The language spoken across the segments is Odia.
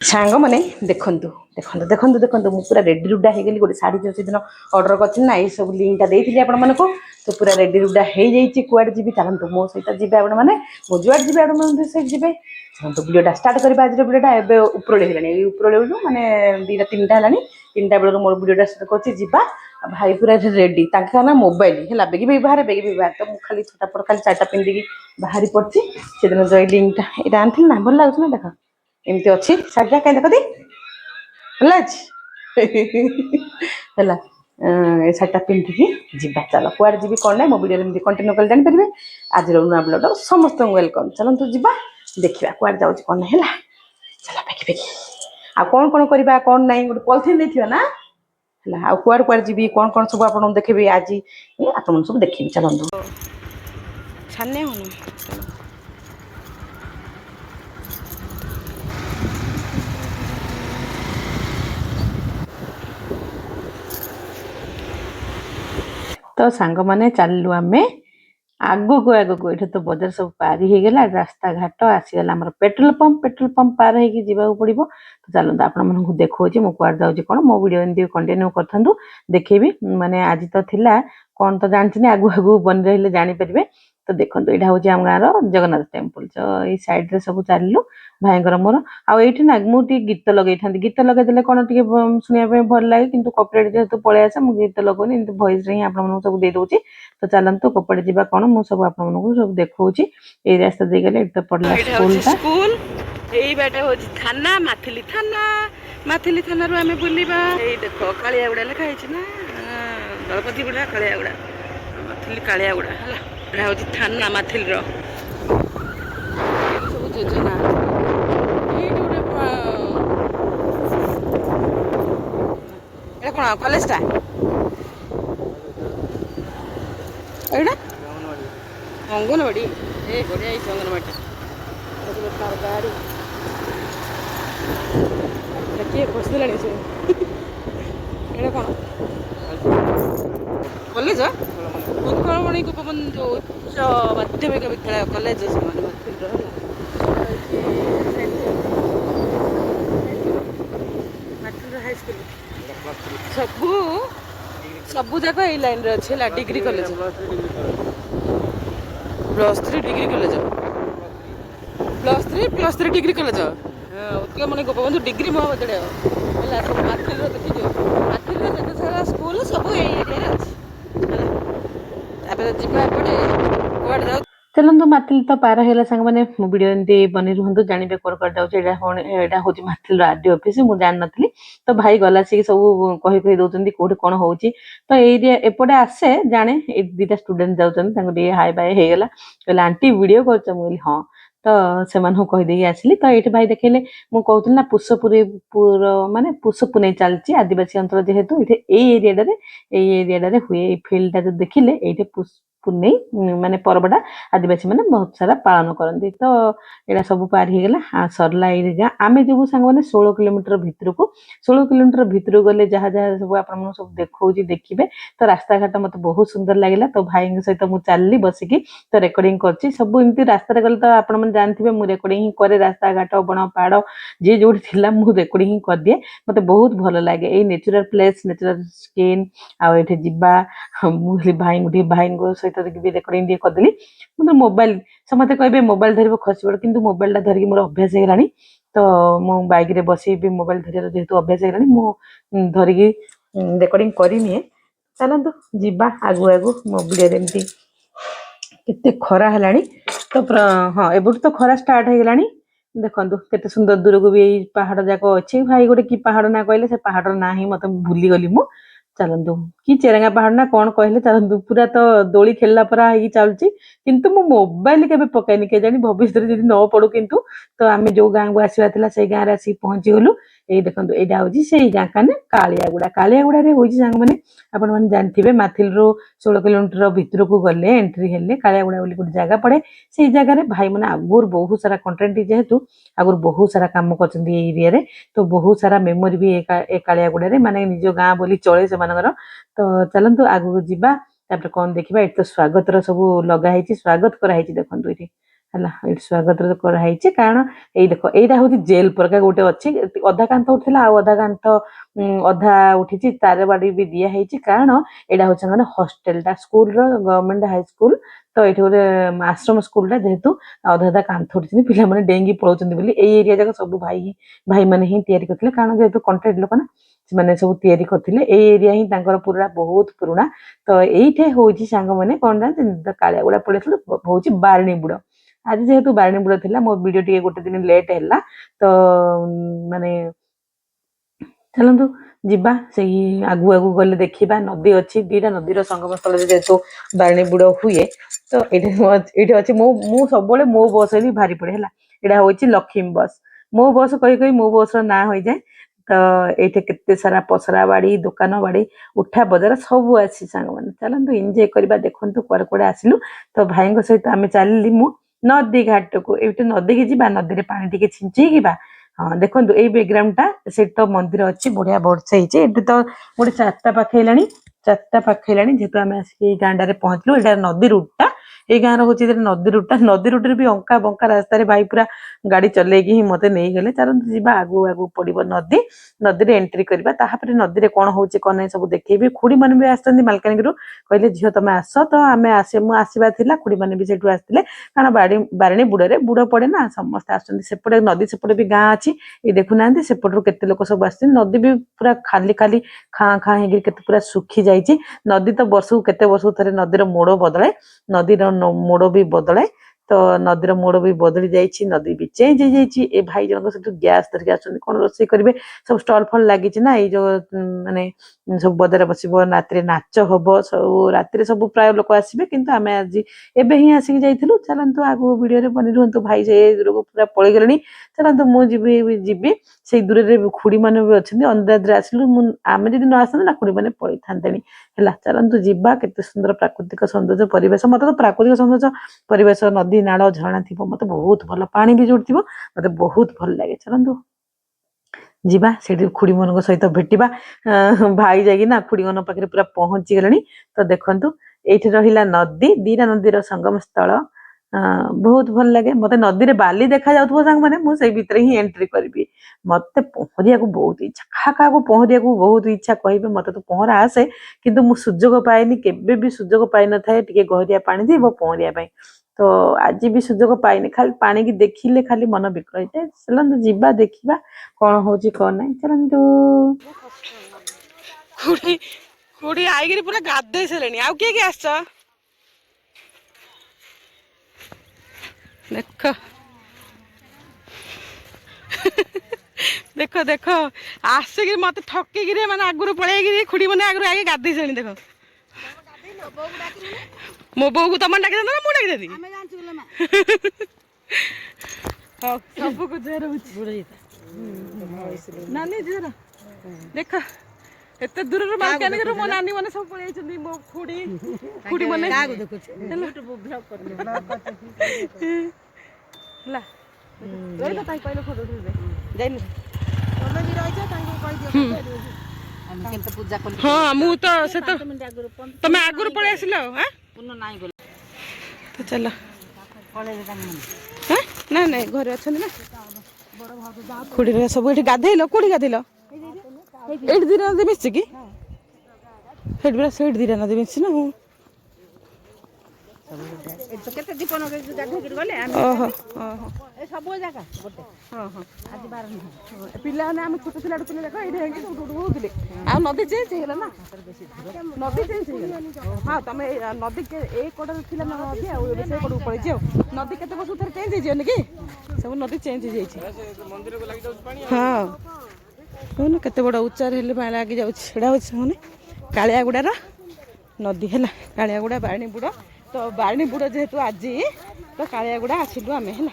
सांग मैंने देखु देखु देखु देखु मुझे पूरा रेडी रुडा हो गली गोटे शाढ़ी जो से दिन अर्डर करी ना ये सब लिंक देती आपण मानक तो पूरा रेडी रुडा हो जाइए कुआड़े जी चलतु मो सहित जी आपण मैंने मो जुआड जी आपण मैंने सहित जी चलतु वीडियोटा स्टार्ट करवा आज वीडियोटा एवं उपरओली है उपरओली मैंने दीटा तीन टा है तीन टा बेलू मोर वीडियोटा स्टार्ट कर भाई पूरा रेडी ना मोबाइल है बेगी व्यवहार तो मुझे खाली छटापट खाली चार्टा पिंधिकी बाहरी पड़ी से दिन जो लिंकटा यहाँ आनी ना भल लगे ना देख एमती अच्छी शाढ़ीटा कहीं देख दी भल है शाढ़ीटा पिंधिकी जीवा चल कुआड़े जी कौन ना मो वीडियो कंटिन्यू कल जापर आज नुआ ब्लॉग समस्त वेलकम चलतु जा देखा कुआड़े जाऊँ कौन है चल बेगी बेगी आ कौन कौन करवा कौन ना गोटे पॉलिथिन देथियो ना है आ कुआड़े कुआड़े जी कौन कौन सब आप देखेबी आज आप सब देखी चलतु छाने तो सांग मैंने चलू आम आगक आगक ये तो बजार सब पारी हो गला रास्ता घाट आसीगला आम पेट्रोल पंप पार होगी जावाक पड़ो तो चलते आपको देखा मुझे कुआड़ जाऊँगी कौन मो वीडियो एमती कंटिन्यू करूँ देखेबी माने आज तो थिला कौन तो जानते आगु आगु बन रही जानीपर तो देखो यहाँ हूँ आम गाँव जगन्नाथ टेम्पल तो ये सैड्रे सब चलू भाईर मोर आईठी ना मुझे गीत लगे था गीत लगेदे कौन टे शुणा भल लगे कि कपरेट जेहतु पलि आसे मुझे गीत लगौनी एमती भॉइस रे आप सब दे दूसरी तो चलतु कपड़े जावा कौन मुझे सब आपको सब देखा ये रास्ता दे गले तो पड़ला स्कूल यही बाट हूँ थाना माथिली थाना रू आम बुलवा देख कालियागुड़ा लिखाई ना दलपति गुड़ा कालियागुड़ा माथिली कालियागुड़ा है हूँ थाना माथिल सब योजना कौन कलेजटा एटा अंगनवाड़ी ए बढ़िया अंगनवाड़ी तार गाड़ी किए बसला एटा कौन कलेज उत्कलमणि गोपबंधु उच्च माध्यमिक विद्यालय कलेज हाईस्कूल सबू सबू जाक ये लाइन रे अच्छे degree college +3 degree college +3 degree college Utkalmani Gopabandhu degree महाविद्यालय है सब माथिल देखिए माथिल जिते सारा स्कूल सब एरिया अच्छे चलतु माथिल तो पार होगा सांग मैंने वीडियो एमती बनी रुहतु जानवे कौन कर जाऊँगा हूँ माथिल आरडी ऑफिस मुझे जान नी तो भाई गला सी सब कही दौरान कौटे कौन हो तो ये एपटे आसे जाने दीटा स्टूडेंट जाऊँच हाई बाय होगला कहले आंटी वीडियो कर हाँ तो से कहीदे आसली तो ये भाई देखले मुझे कहती ना पुष्पपुर माने पुष्पपुनेई चलती आदिवासी अंचल जेहेतु ये एरिया हुए फिल्ड देखिले ये पुष्पपुनेई माने पर्वटा आदिवासी मैंने बहुत सारा पालन करती तो यहाँ सब पार होगला सरला ये गाँ आम जो सांग मैंने 16 किलोमीटर भितर को 16 किलोमीटर भितर गले जहाँ जहाँ सब आप सब देखा देखिए तो रास्ता घाट मत बहुत सुंदर लगे तो भाई सहित मुझे चलली बसिकी तो रेकर्डिंग कर सब एमती रास्ता गले तो आप जानते मुझे रेकर्डिंग ही करे रास्ता घाट बण पहाड़ जी जो मुझे रेकर्डिंग ही कर दिए मत बहुत भल लगे ये नेचुरल प्लेस नेचुरल स्किन आठ जा मुझे भाई सहित भी रेकर्डिंग करदेली मतलब मोबाइल समस्त कहे मोबाइल धर खसी पड़ कि मोबाइल धरिकी मोर अभ्यास होगा तो मु बाइक रे बस भी मोबाइल धर जेहेतु अभ्यास होगा मु धरिकी रेकर्डिंग करनी चलतु जा आगु आगु मो वीडियो एमती केते खरा है तो हाँ एबुट तो खरा स्टार्ट होगा देखो केते सुंदर दूर को भी पहाड़ जाक अच्छे भाई गोटे कि पहाड़ ना कहले से पहाड़ ना ही मत भूलीगली मु चलतु कि चेरेंगा पहाड़ ना कौन कहले चलतु पूरा तो दोली खेलला परा ही चलुची किंतु मो मोबाइल केबे पकाइनी के जानी भविष्य रे जदि न पड़ू किंतु तो आमे जो गाँ को आसीबा थिला से गाँ रे आसी पहुंची गलु ए देखंतु एडा होजी से गाँ काने कालियागुड़ा रे होजी सांग माने आपण माने जानथिबे माथिल रो 16 किलोमीटर भीतर को गले एंट्री हेले कालियागुड़ा बोली गोटे जगह पड़े से जगह रे भाई माने आगुर बहुत सारा कंटेंट जेहेतु आगुर बहुत सारा काम करचंदी ए एरिया रे तो बहुत सारा मेमोरी भी ए कालियागुड़ा रे माने निज गाँ बोली चले से मानकर तो चलतु आगु जीवा तापर कौन देखिबा ए तो स्वागत रो सब लगा हेची स्वागत करा हेची देखंतु एठी ହେଲା ଏଇଠି ସ୍ୱାଗତ କରାହେଇଛି କାରଣ ଏଇ ଦେଖ ଏଇଟା ହଉଛି ଜେଲ ପ୍ରକାର ଗୋଟେ ଅଛି ଅଧା କାନ୍ଥ ଉଠିଥିଲା ଆଉ ଅଧା କାନ୍ଥ ଅଧା ଉଠିଛି ତାର ବାଡ଼ି ବି ଦିଆ ହେଇଛି କାରଣ ଏଇଟା ହଉଛି ମାନେ ହଷ୍ଟେଲଟା ସ୍କୁଲର ଗଭର୍ଣ୍ଣମେଣ୍ଟ ହାଇସ୍କୁଲ ତ ଏଇଠି ଗୋଟେ ଆଶ୍ରମ ସ୍କୁଲଟା ଯେହେତୁ ଅଧା ଅଧା କାନ୍ଥ ଉଠିଛନ୍ତି ପିଲାମାନେ ଡେଇଁକି ପଳଉଛନ୍ତି ବୋଲି ଏଇ ଏରିଆ ଯାକ ସବୁ ଭାଇମାନେ ହିଁ ତିଆରି କରିଥିଲେ କାରଣ ଯେହେତୁ କଣ୍ଟ୍ରାକ୍ଟ ଲୋକ ନା ସେମାନେ ସବୁ ତିଆରି କରିଥିଲେ ଏଇ ଏରିଆ ହିଁ ତାଙ୍କର ପୁରା ବହୁତ ପୁରୁଣା ତ ଏଇଠି ହଉଛି ସାଙ୍ଗମାନେ କଣ ଜାଣିଛନ୍ତି କାଳିଆଗୁଡା ପଳେଇଥିଲୁ ହଉଛି ବାରିଣୀ ବୁଡ ଆଜି ଯେହେତୁ ବାରିଣୀ ବୁଡ ଥିଲା ମୋ ଭିଡିଓ ଟିକେ ଗୋଟେ ଦିନ ଲେଟ୍ ହେଲା ତ ମାନେ ଚାଲନ୍ତୁ ଯିବା ସେଇ ଆଗୁ ଆଗକୁ ଗଲେ ଦେଖିବା ନଦୀ ଅଛି ଦିଟା ନଦୀର ସଙ୍ଗମ ସ୍ଥଳରେ ଯେହେତୁ ବାରିଣୀ ବୁଡ ହୁଏ ତ ଏଇଠି ଅଛି ମୁଁ ସବୁବେଳେ ମୋ ବସରେ ବି ଭାରି ପଡେ ହେଲା ଏଇଟା ହଉଛି ଲକ୍ଷ୍ମୀ ବସ୍ ମୋ ବସ କହି କହି ମୋ ବସ ର ନାଁ ହୋଇଯାଏ ତ ଏଇଠି କେତେ ସାରା ପସରା ବାଡି ଦୋକାନ ବାଡି ଉଠା ବଜାର ସବୁ ଅଛି ସାଙ୍ଗମାନେ ଚାଲନ୍ତୁ ଏନ୍ଜୟ କରିବା ଦେଖନ୍ତୁ କୁଆଡେ କୁଆଡେ ଆସିଲୁ ତ ଭାଇଙ୍କ ସହିତ ଆମେ ଚାଲିଲି ମୁଁ ନଦୀ ଘାଟକୁ ଏଇଠି ନଦୀକି ଯିବା ନଦୀରେ ପାଣି ଟିକେ ଛିଞ୍ଚେଇକିବା ହଁ ଦେଖନ୍ତୁ ଏଇ ବ୍ୟାକଗ୍ରାଉଣ୍ଡ ଟା ସେଠି ତ ମନ୍ଦିର ଅଛି ବଢିଆ ବର୍ଷା ହେଇଛି ଏଠି ତ ଗୋଟେ 4ଟା ପାଖେଇଲାଣି 4ଟା ପାଖେଇଲାଣି ଯେହେତୁ ଆମେ ଆସିକି ଏଇ ଗାଁଟାରେ ପହଞ୍ଚିଲୁ ଏଇଟା ନଦୀ ରୁଟ ଟା ଏଇ ଗାଁର ହଉଛି ନଦୀ ରୁଟରେ ବି ଅଙ୍କା ବଙ୍କା ରାସ୍ତାରେ ଭାଇ ପୁରା ଗାଡି ଚଲେଇକି ହିଁ ମତେ ନେଇଗଲେ ଚାଲନ୍ତୁ ଯିବା ଆଗକୁ ଆଗକୁ ପଡିବ ନଦୀରେ ଏଣ୍ଟ୍ରି କରିବା ତାପରେ ନଦୀରେ କଣ ହଉଛି କଣ ନାହିଁ ସବୁ ଦେଖେଇବି ଖୁଡି ମାନେ ବି ଆସିଛନ୍ତି ମାଲକାନଗିରିରୁ କହିଲେ ଝିଅ ତମେ ଆସ ତ ଆମେ ମୁଁ ଆସିବା ଥିଲା ଖୁଡି ମାନେ ବି ସେଇଠୁ ଆସିଥିଲେ କାରଣ ବାରିଣୀ ବୁଡରେ ବୁଡ ପଡେ ନା ସମସ୍ତେ ଆସୁଛନ୍ତି ସେପଟେ ନଦୀ ସେପଟେ ବି ଗାଁ ଅଛି ଏଇ ଦେଖୁନାହାନ୍ତି ସେପଟରୁ କେତେ ଲୋକ ସବୁ ଆସିଛନ୍ତି ନଦୀ ବି ପୁରା ଖାଲି ଖାଁ ଖାଁ ହେଇକି କେତେ ପୁରା ଶୁଖି ଯାଇଛି ନଦୀ ତ ବର୍ଷକୁ କେତେ ବର୍ଷକୁ ଥରେ ନଦୀର ମୋଡ ବଦଳେ ନଦୀର ମୋଡ ବି ବଦଳେ ତ ନଦୀର ମୋଡ ବି ବଦଳି ଯାଇଛି ନଦୀ ବି ଚେଞ୍ଜ ହେଇଯାଇଛି ଏ ଭାଇ ଜଣଙ୍କ ସେଠୁ ଗ୍ୟାସ ଧରିକି ଆସୁଛନ୍ତି କଣ ରୋଷେଇ କରିବେ ସବୁ ଷ୍ଟଲ ଫଲ ଲାଗିଛି ନା ଏଇ ଯୋଉ ମାନେ ସବୁ ବଜାର ବସିବ ରାତିରେ ନାଚ ହବ ସବୁ ରାତିରେ ସବୁ ପ୍ରାୟ ଲୋକ ଆସିବେ କିନ୍ତୁ ଆମେ ଆଜି ଏବେ ହିଁ ଆସିକି ଯାଇଥିଲୁ ଚାଲନ୍ତୁ ଆଗକୁ ଭିଡିଓରେ ବନି ରୁହନ୍ତୁ ଭାଇ ସେ ଦୂରକୁ ପୁରା ପଳେଇଗଲେଣି ଚାଲନ୍ତୁ ମୁଁ ଯିବି ସେଇ ଦୂରରେ ଖୁଡି ମାନେ ବି ଅଛନ୍ତି ଅନ୍ଦାଜରେ ଆସିଲୁ ଆମେ ଯଦି ନ ଆସନ୍ତୁ ନା ଖୁଡି ମାନେ ପଳେଇଥାନ୍ତେଣି ହେଲା ଚାଲନ୍ତୁ ଯିବା କେତେ ସୁନ୍ଦର ପ୍ରାକୃତିକ ସୌନ୍ଦର୍ଯ୍ୟ ପରିବେଶ ମତେ ତ ପ୍ରାକୃତିକ ସୌନ୍ଦର୍ଯ୍ୟ ପରିବେଶ ନଦୀ ନାଳ ଝରଣା ଥିବ ମତେ ବହୁତ ଭଲ ପାଣି ବି ଯୋଉଠି ଥିବ ମତେ ବହୁତ ଭଲ ଲାଗେ ଚାଲନ୍ତୁ ଯିବା ସେଠି ଖୁଡି ମାନଙ୍କ ସହିତ ଭେଟିବା ଭାଇ ଯାଇକି ନା ଖୁଡି ମାନଙ୍କ ପାଖରେ ପୁରା ପହଞ୍ଚି ଗଲେଣି ତ ଦେଖନ୍ତୁ ଏଇଠି ରହିଲା ନଦୀ ଦିଟା ନଦୀର ସଙ୍ଗମ ସ୍ଥଳ ବହୁତ ଭଲ ଲାଗେ ମତେ ନଦୀରେ ବାଲି ଦେଖା ଯାଉଥିବ ସାଙ୍ଗମାନେ ମୁଁ ସେଇ ଭିତରେ ହିଁ ଏଣ୍ଟ୍ରି କରିବି ମତେ ପହଁରିବାକୁ ବହୁତ ଇଚ୍ଛା କାହାକୁ ପହଁରିବାକୁ ବହୁତ ଇଚ୍ଛା କହିବେ ମତେ ତ ପହଁରା ଆସେ କିନ୍ତୁ ମୁଁ ସୁଯୋଗ ପାଏନି କେବେ ବି ସୁଯୋଗ ପାଇନଥାଏ ଟିକେ ଗହରିଆ ପାଣି ଥିବ ପହଁରିବା ପାଇଁ ତ ଆଜି ବି ସୁଯୋଗ ପାଇନି ଖାଲି ପାଣିକି ଦେଖିଲେ ଖାଲି ମନ ବିକଳ ହେଇଯାଏ ଚାଲନ୍ତୁ ଯିବା ଦେଖିବା କଣ ହଉଛି କଣ ନାହିଁ ଚାଲନ୍ତୁ ଖୁଡି ଆଇକିରି ପୁରା ଗାଧେଇ ସାରିଲେଣି ଆଉ କିଏ କିଏ ଆସିଛ ଦେଖ ଦେଖ ଦେଖ ଆସିକି ମତେ ଠକିକିରି ମାନେ ଆଗରୁ ପଳେଇକିରି ଖୁଡି ମାନେ ଆଗରୁ ଆଗେ ଗାଧେଇ ସାରିଲେଣି ଦେଖ ମୋ ବୋଉକୁ ତମେ ଡାକିଥାନ୍ତ ନା ମୁଁ ଡାକିଥାନ୍ତି ହଉ ସବୁକୁ ଜୋର ହଉଛି ନାନୀ ଝିଅର ଦେଖ ଏତେ ଦୂରରୁ ମାଲକାନଗିରିରୁ ମୋ ନାନୀ ମାନେ ସବୁ ପଳେଇଛନ୍ତି ମୋ ଖୁଡି ମାନେ ହେଲା ରହିଲ ତାଙ୍କୁ କହିଲେ ଫଟୋ ଉଠେଇବେ ଯାଇନି ହଁ ମୁଁ ତ ସେ ତ ତମେ ଆଗରୁ ପଳେଇ ଆସିଲ ତ ଚାଲ ନାଇଁ ନାଇଁ ଘରେ ଅଛନ୍ତି ନା ଖୁଡି ସବୁ ଏଠି ଗାଧେଇଲ କୋଉଠି ଗାଧେଇଲ ଏଇଠି ଦିଟା ନଦୀ ମିଶିଛି କି ସେଇଠି ପୁରା ସେଇଠି ଦିଟା ନଦୀ ମିଶିଛି ନା କେତେ ଦୀପ ଗଲେ ଓହୋ ସବୁ ଜାଗା ଗୋଟେ ପିଲାମାନେ ଆମେ ଛୋଟ ଥିଲା ପିଲା ଯାକ ଏଇଠି ହେଇକି ହଉଥିଲେ ଆଉ ନଦୀ ଚେଞ୍ଜ ହେଇଗଲା ନା ନଦୀ ଚେଞ୍ଜ ହେଇଗଲା ହଁ ତମେ ନଦୀ ଏଇ କଡରେ ଥିଲା ନା ନଦୀ ଆଉ ଏବେ ସେଇ କଡକୁ ପଳେଇଛି ଆଉ ନଦୀ କେତେ ବର୍ଷ ଥରେ ଚେଞ୍ଜ ହେଇଯିବନି କି ସବୁ ନଦୀ ଚେଞ୍ଜ ହେଇଯାଇଛି ହଁ ଶୁଣୁ କେତେ ବଡ ଉଚ୍ଚାରେ ହେଲେ ପାଣି ଲାଗି ଯାଉଛି ସେଇଟା ହଉଛି ମାନେ କାଳିଆଗୁଡାର ନଦୀ ହେଲା କାଳିଆଗୁଡା ବାରିଣୀ ବୁଡ ତ ବାରିଣୀ ବୁଡ ଯେହେତୁ ଆଜି ତ କାଳିଆଗୁଡା ଆସିଲୁ ଆମେ ହେଲା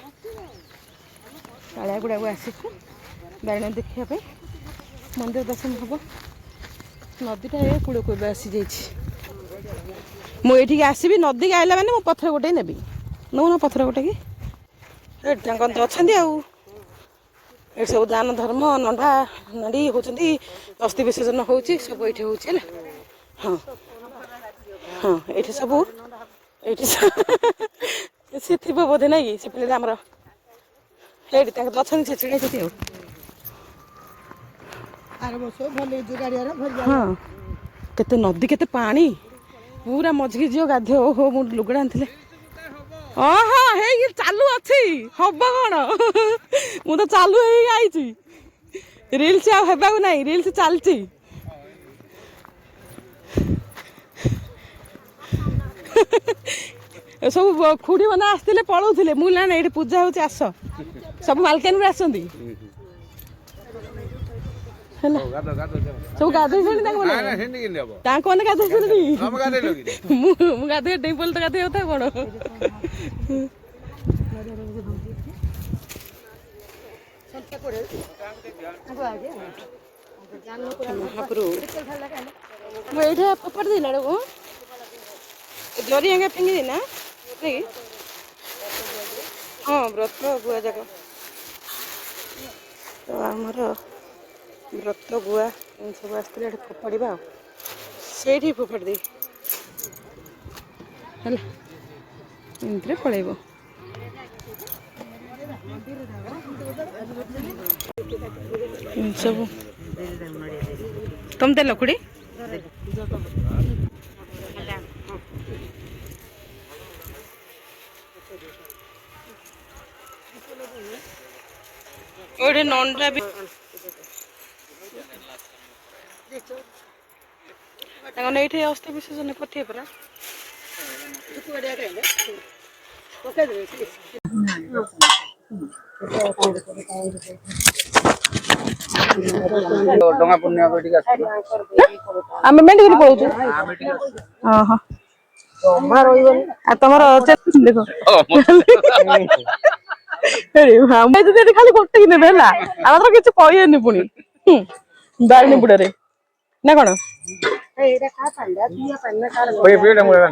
କାଳିଆଗୁଡାକୁ ଆସିଛୁ ବାରିଣୀ ଦେଖିବା ପାଇଁ ମନ୍ଦିର ଦର୍ଶନ ହବ ନଦୀଟା ଏ କୂଳକୁ ଏବେ ଆସିଯାଇଛି ମୁଁ ଏଇଠିକି ଆସିବି ନଦୀକି ଆଇଲା ମାନେ ମୁଁ ପଥର ଗୋଟେ ନେବି ନଉନ ପଥର ଗୋଟେ କି ଏଠି ତାଙ୍କର ତ ଅଛନ୍ତି ଆଉ ଏଠି ସବୁ ଦାନ ଧର୍ମ ନଣ୍ଡା ନାଣ୍ଡି ହଉଛନ୍ତି ଅସ୍ଥି ବିସର୍ଜନ ହଉଛି ସବୁ ଏଇଠି ହଉଛି ହେଲା ହଁ ହଁ ଏଇଠି ସବୁ ଏଇଠି ସେ ଥିବ ବୋଧେ ନାଇଁ କି ସେ ପିଲାଟା ଆମର ସେଇଠି ତାଙ୍କ ଅଛନ୍ତି ସେ ଛିଡ଼ାଇଛନ୍ତି ଆଉ ହଁ କେତେ ନଦୀ କେତେ ପାଣି ପୁରା ମଝିକି ଯିବ ଗାଧୋ ଓହୋ ମୁଁ ଲୁଗଡ଼ା ଆଣିଥିଲେ ହଁ ହଁ ହେଇକି ଚାଲୁ ଅଛି ହବ କଣ ମୁଁ ତ ଚାଲୁ ହେଇକି ଆଇଛି ରିଲ୍ସ ଆଉ ହେବାକୁ ନାହିଁ ରିଲ୍ସ ଚାଲିଛି ସବୁ ଖୁଡ଼ି ମାନେ ଆସିଥିଲେ ପଳଉଥିଲେ ମୁଁ ନା ଏଇଠି ପୂଜା ହଉଛି ଆସ ସବୁ ମାଲକାନରୁ ଆସନ୍ତି ହେଲା ସବୁ ଗାଧୋଇଛନ୍ତି ତାଙ୍କ ମାନେ ଗାଧୋଇଛନ୍ତି ମୁଁ ଗାଧୋଇ ଡେଇଁପଲି ତ ଗାଧୋଇବା କଥା କଣ ମୁଁ ଏଇଟା ଫୋପାଡ଼ି ଦେଲା ବେଳକୁ ଜରି ଆଗେ ଫିଙ୍ଗି ଦେଇନା ହଁ ବ୍ରତ ଗୁଆ ଯାକ ତ ଆମର ବ୍ରତ ଗୁଆ ଏମିତି ସବୁ ଆସିଥିଲେ ଏଠି ଫୋପାଡ଼ିବା ଆଉ ସେଇଠି ଫୋପାଡ଼ି ଦେଇ ହେଲା ଏମିତିରେ ପଳେଇବ ସବୁ ତମେ ଦେଲ ଖୁଡ଼ି ଗୋଟେ ନଣ୍ଡା ବି ତାଙ୍କ ଏଇଠି ଅସ୍ଥି ବିସର୍ଜନ କରିଥିବେ ପରା ଆମେ ମେଣ୍ଡିକିରି ପଳଉଛୁ ଓହୋ ଆଉ ତମର ଦେଖ ଖାଲି ଗୋଟେ କି ନେବେ ହେଲା ଆମର ତ କିଛି କହିବେନି ପୁଣି ବାରିଣୀ ବୁଡରେ ନା କଣ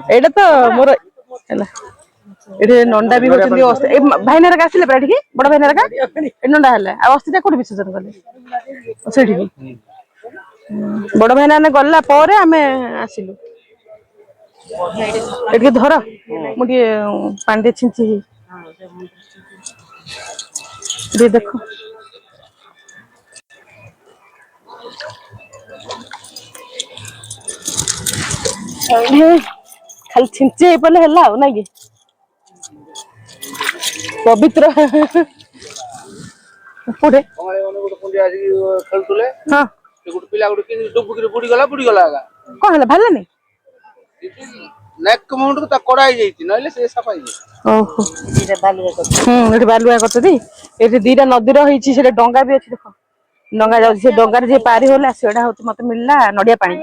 ଏଇଟା ତ ମୋର ହେଲା ଏଠି ନଣ୍ଡା ବି ହଉଛନ୍ତି ଭାଇନାରକା ଆସିଲେ ପରା ଏଠିକି ବଡ ଭାଇନାରକା ଏଠି ନଣ୍ଡା ହେଲା ଆଉ ଅସ୍ଥିଟା କୋଉଠି ବିସର୍ଜନ କଲେ ସେଇଠିକି ବଡ ଭାଇନା ମାନେ ଗଲା ପରେ ଆମେ ଆସିଲୁ ଟିକେ ଧର ମୁଁ ଟିକେ ପାଣି ଟିକେ ଛିଞ୍ଚି ଟିକେ ଦେଖ ଖାଲି ଛିଞ୍ଚି ହେଇ ପଡିଲେ ହେଲା ଆଉ ନାଇଁ କି ପବିତ୍ର କୋଉଠି ଖେଳୁଥିଲେ ଗୋଟେ ପିଲା ଗୋଟେ ଡୁବୁକିରି ବୁଡିଗଲା କଣ ହେଲା ବାହାରିଲାନି ନେକ୍ ମୁଣ୍ଡକୁ ତା କଡା ହେଇଯାଇଛି ନହେଲେ ସେ ସାଫା ହେଇଯାଇଛି ଓହୋ ଏଠି ବାଲୁଆ କରିଛନ୍ତି ଏଠି ଦିଟା ନଦୀର ହେଇଛି ସେଟା ଡଙ୍ଗା ବି ଅଛି ଦେଖ ଡଙ୍ଗା ଯାଉଛି ସେ ଡଙ୍ଗାରେ ଯିଏ ପାରି ହଲେ ସେଇଟା ହଉଛି ମତେ ମିଳିଲା ନଡିଆ ପାଣି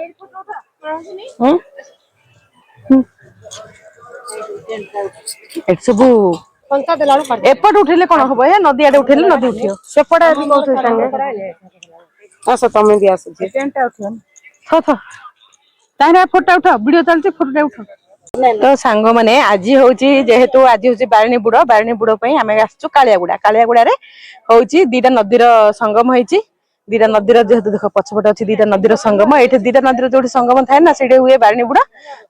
ଏଠି ସବୁ ଏପଟେ ଉଠେଇଲେ କଣ ହବ ଏ ନଦୀ ଆଡେ ଉଠେଇଲେ ନଦୀ ଉଠିବ ସେପଟେ ଆସ ତମେ ବି ଆସ ତାହେଲେ ଫଟୋ ଉଠ ଭିଡିଓ ଚାଲିଛି ଫଟୋ ଉଠ ତ ସାଙ୍ଗମାନେ ଆଜି ହଉଛି ଯେହେତୁ ଆଜି ହଉଛି ବାରିଣୀ ବୁଡ ପାଇଁ ଆମେ ଆସିଛୁ କାଳିଆଗୁଡାରେ ହଉଛି ଦିଟା ନଦୀର ସଙ୍ଗମ ହେଇଛି ଦିଟା ନଦୀର ଯେହେତୁ ଦେଖ ପଛପଟେ ଅଛି ଦିଟା ନଦୀର ସଙ୍ଗମ ଏଇଠି ଦିଟା ନଦୀର ଯୋଉଠି ସଙ୍ଗମ ଥାଏ ନା ସେଇଠି ହୁଏ ବାରିଣୀ ବୁଡ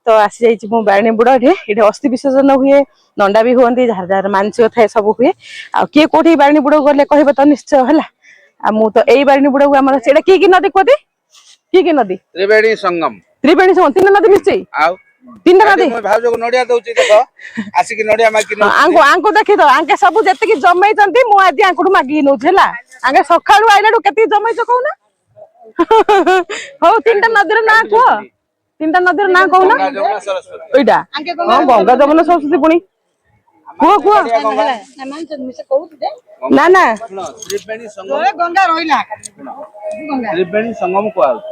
ତ ଆସିଯାଇଛି ମୁଁ ବାରିଣୀ ବୁଡ ଏଠି ଅସ୍ଥି ବିସର୍ଜନ ହୁଏ ନଣ୍ଡା ବି ହୁଅନ୍ତି ଯାହାର ଯାହାର ମାନସିକ ଥାଏ ସବୁ ହୁଏ ଆଉ କିଏ କୋଉଠି ବାରିଣୀ ବୁଡକୁ ଗଲେ କହିବ ତ ନିଶ୍ଚୟ ହେଲା ଆଉ ମୁଁ ତ ଏଇ ବାରିଣୀ ବୁଡକୁ ଆମର ସେଇଟା କି ନଦୀ କୁହନ୍ତି କି ନଦୀ ତ୍ରିବେଣୀ ସଙ୍ଗମ ତିନି ନଦୀ ମିଶିଛି ଆଉ ତିନିଟା ନଦୀ ଭାଉଜକୁ ନଡିଆ ଦଉଛି ଦେଖ ଆସିକି ନଡିଆ ମାଗି ଆଙ୍କୁ ଦେଖିଦ ଆଙ୍କେ ସବୁ ଯେତିକି ଜମେଇଛନ୍ତି ମୁଁ ଆଜି ଆଙ୍କଠୁ ମାଗିକି ନଉଛି ହେଲା ଆଙ୍କେ ସକାଳୁ ଆଇଲାଠୁ କେତିକି ଜମେଇଛ କହୁନ ହଉ ତିନିଟା ନଦୀର ନାଁ କୁହ ତିନିଟା ନଦୀର ନାଁ କହୁନ ଏଇଟା ହଁ ଗଙ୍ଗା ଯମୁନା ସରସ୍ୱତୀ ପୁଣି କୁହ ନା ନା ଗଙ୍ଗା ରହିଲା ତ୍ରିବେଣୀ ସଙ୍ଗମ କୁହାଯାଉଛି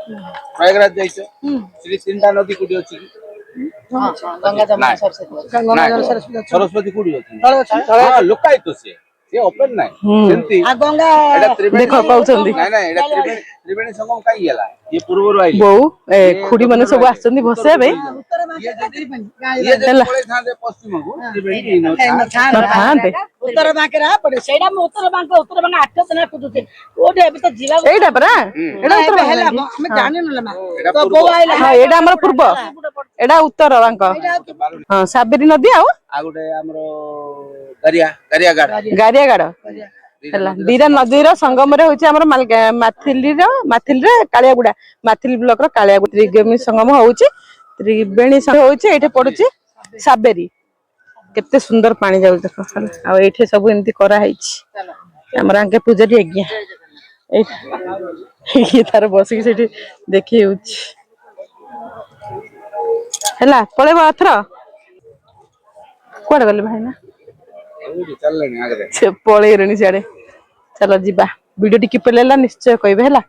ପ୍ରୟାଗରାଜ ଯାଇଛ ସେଠି ତିନିଟା ନଦୀ କୋଉଠି ଅଛି ସରସ୍ୱତୀ କୋଉଠି ଅଛି ଲୋକାୟତ ସିଏ ये ओपन नहीं सेंती आ गंगा देखो कहउछंदी नहीं नहीं एटा त्रिवेणी संगम काई गेला ये पूर्वରୁ आइले बहु खुडी माने सब आछंदी भसे बे उत्तर ये जदी कोले थांदे पश्चिम को त्रिवेणी नो थांते उत्तर बांके रहा पड़े सेडा में उत्तर बांके आठ तना कुदुते ओटे अभी तो जिला एटा परा एटा उत्तर हेला हम जाने न लमा एटा तो बो आइला हां एटा हमर पूर्व एटा उत्तर बांक हां साबेरी नदी आउ आ गोटे हमरो गरिया गारियागाड़ ହେଲା ଦିଟା ନଦୀର ସଂଗମରେ ହଉଛି ଆମର ମାଥିଲିରେ କାଳିଆଗୁଡା ମାଥିଲି ବ୍ଲକ ର କାଳିଆଗୁଡା ତ୍ରିବେଣୀ ସଂଗମ ହଉଛି ତ୍ରିବେଣୀ ହଉଛି ଏଇଠି ପଡୁଛି ସାବେରୀ କେତେ ସୁନ୍ଦର ପାଣି ଯାଉଛି ଦେଖ ଆଉ ଏଇଠି ସବୁ ଏମିତି କରାହେଇଛି ଆମର ଆଙ୍କେ ପୂଜାରୀ ଆଜ୍ଞା ଏଇ ତାର ବସିକି ସେଠି ଦେଖି ହେଉଛି ହେଲା ପଳେଇବ ଏଥର କୁଆଡେ ଗଲେ ଭାଇନା चललेनी आगे से पळेइरणी सियाडे चलो जिबा वीडियो टी किपे लेला निश्चय कहबे हला।